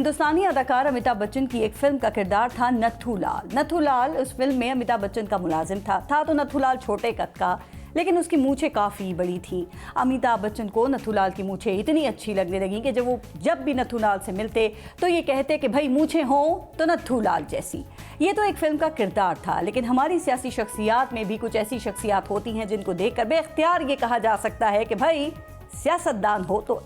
हिंदुस्तानी अदाकार अमिताभ बच्चन की एक फिल्म का किरदार था नथुलाल। नथुलाल उस फिल्म में अमिताभ बच्चन का मुलाजिम था तो नथुलाल छोटे कद का, लेकिन उसकी मूछें काफ़ी बड़ी थीं। अमिताभ बच्चन को नथुलाल की मूछें इतनी अच्छी लगने लगी कि जब भी नथुलाल से मिलते तो ये कहते कि भाई मूछें हों तो नथुलाल जैसी। ये तो एक फिल्म का किरदार था, लेकिन हमारी सियासी शख्सियात में भी कुछ ऐसी शख्सियात होती हैं जिनको देखकर बेख्तियार ये कहा जा सकता है कि भाई सियासतदान हो तो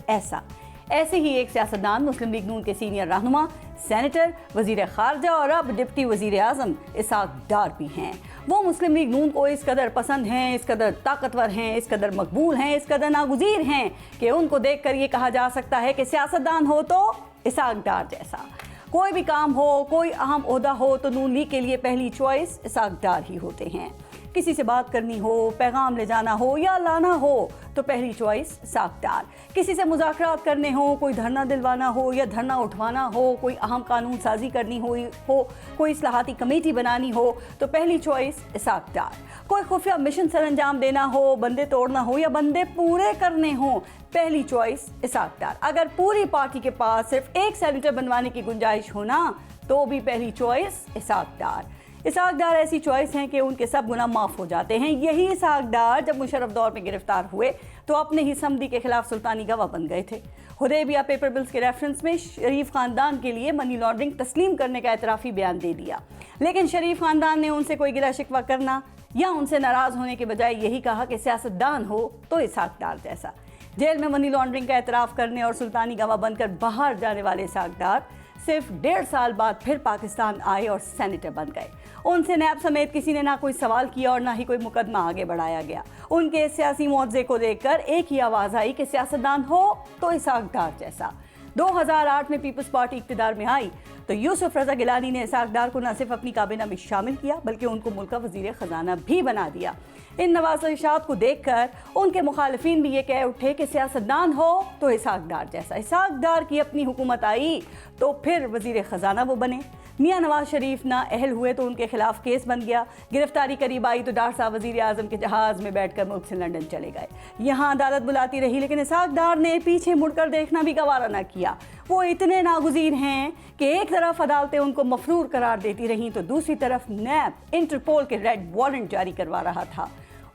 ऐसे ही एक सियासतदान मुस्लिम लीग नून के सीनियर रहनुमा, सेनेटर, वजीर खारजा और अब डिप्टी वजीर आजम इसहाक डार भी हैं। वो मुस्लिम लीग नून को इस कदर पसंद हैं, इस कदर ताकतवर हैं, इस कदर मकबूल हैं, इस कदर नागुज़ीर हैं कि उनको देखकर ये कहा जा सकता है कि सियासतदान हो तो इसहाक डार जैसा। कोई भी काम हो, कोई अहम ओहदा हो तो नून लीग के लिए पहली चॉइस इसहाक डार ही होते हैं। किसी से बात करनी हो, पैगाम ले जाना हो या लाना हो तो पहली चॉइस इसहाक डार। किसी से मुज़ाकरात करने हो, कोई धरना दिलवाना हो या धरना उठवाना हो, कोई अहम कानून साजी करनी हो, कोई इस्लाहाती कमेटी बनानी हो तो पहली चॉइस इसहाक डार। कोई खुफिया मिशन सर अंजाम देना हो, बंदे तोड़ना हो या बंदे पूरे करने हो, पहली चॉइस इसहाक डार। अगर पूरी पार्टी के पास सिर्फ एक सेनेटर बनवाने की गुंजाइश हो ना तो भी पहली चॉइस इसहाक डार। इसहाक डार ऐसी चॉइस हैं कि उनके सब गुनाह माफ़ हो जाते हैं। यही इसहाक डार जब मुशर्रफ दौर में गिरफ्तार हुए तो अपने ही समधी के खिलाफ सुल्तानी गवाह बन गए थे। हुदैबिया पेपर बिल्स के रेफरेंस में शरीफ खानदान के लिए मनी लॉन्ड्रिंग तस्लीम करने का एतराफ़ी बयान दे दिया, लेकिन शरीफ खानदान ने उनसे कोई गिला शिकवा करना या उनसे नाराज़ होने के बजाय यही कहा कि सियासतदान हो तो इसहाक डार जैसा। जेल में मनी लॉन्ड्रिंग का एतराफ़ करने और सुल्तानी गवाह बनकर बाहर जाने वाले इसहाक डार सिर्फ 1.5 साल बाद फिर पाकिस्तान आए और सेनेटर बन गए। उनसे नैब समेत किसी ने ना कोई सवाल किया और ना ही कोई मुकदमा आगे बढ़ाया गया। उनके सियासी मुआवजे को देखकर एक ही आवाज़ आई कि सियासतदान हो तो इसहाक डार जैसा। 2008 में पीपल्स पार्टी इक़्तिदार में आई तो यूसुफ रज़ा गिलानी ने इसहाक डार को न सिर्फ अपनी काबीना में शामिल किया बल्कि उनको मुल्क का वज़ीर ख़जाना भी बना दिया। इन नवाज़िशात को देखकर उनके मुखालिफिन भी ये कह उठे कि सियासतदान हो तो इसहाक डार जैसा। इसहाक डार की अपनी हुकूमत आई तो फिर वज़ीर ख़जाना वो बने। मियाँ नवाज शरीफ ना अहल हुए तो उनके खिलाफ केस बन गया। गिरफ्तारी करीब आई तो डार साहब वज़ीर आज़म के जहाज़ में बैठकर मुल्क से लंदन चले गए। यहाँ अदालत बुलाती रही, लेकिन इसहाक डार ने पीछे मुड़कर देखना भी गवारा न किया। वो इतने नागुज़ीर हैं कि एक तरफ अदालतें उनको मफरूर करार देती रहीं तो दूसरी तरफ नैब इंटरपोल के रेड वारंट जारी करवा रहा था।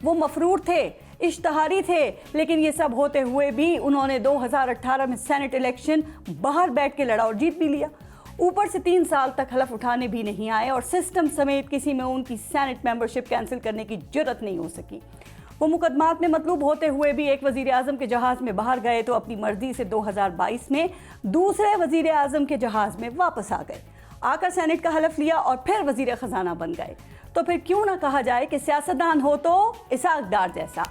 वो मफरूर थे, इश्तहारी थे, लेकिन ये सब होते हुए भी उन्होंने 2018 में सेनेट इलेक्शन बाहर बैठ के लड़ा और जीत भी लिया। ऊपर से 3 साल तक हलफ उठाने भी नहीं आए और सिस्टम समेत किसी में उनकी सेनेट मेंबरशिप कैंसिल करने की जुर्रत नहीं हो सकी। वो मुकदमात में मतलूब होते हुए भी एक वज़ीर आज़म के जहाज़ में बाहर गए तो अपनी मर्जी से 2022 में दूसरे वज़ीर आज़म के जहाज़ में वापस आ गए, आकर सेनेट का हलफ लिया और फिर वज़ीर ख़जाना बन गए। तो फिर क्यों ना कहा जाए कि सियासतदान हो तो इसहाक डार जैसा।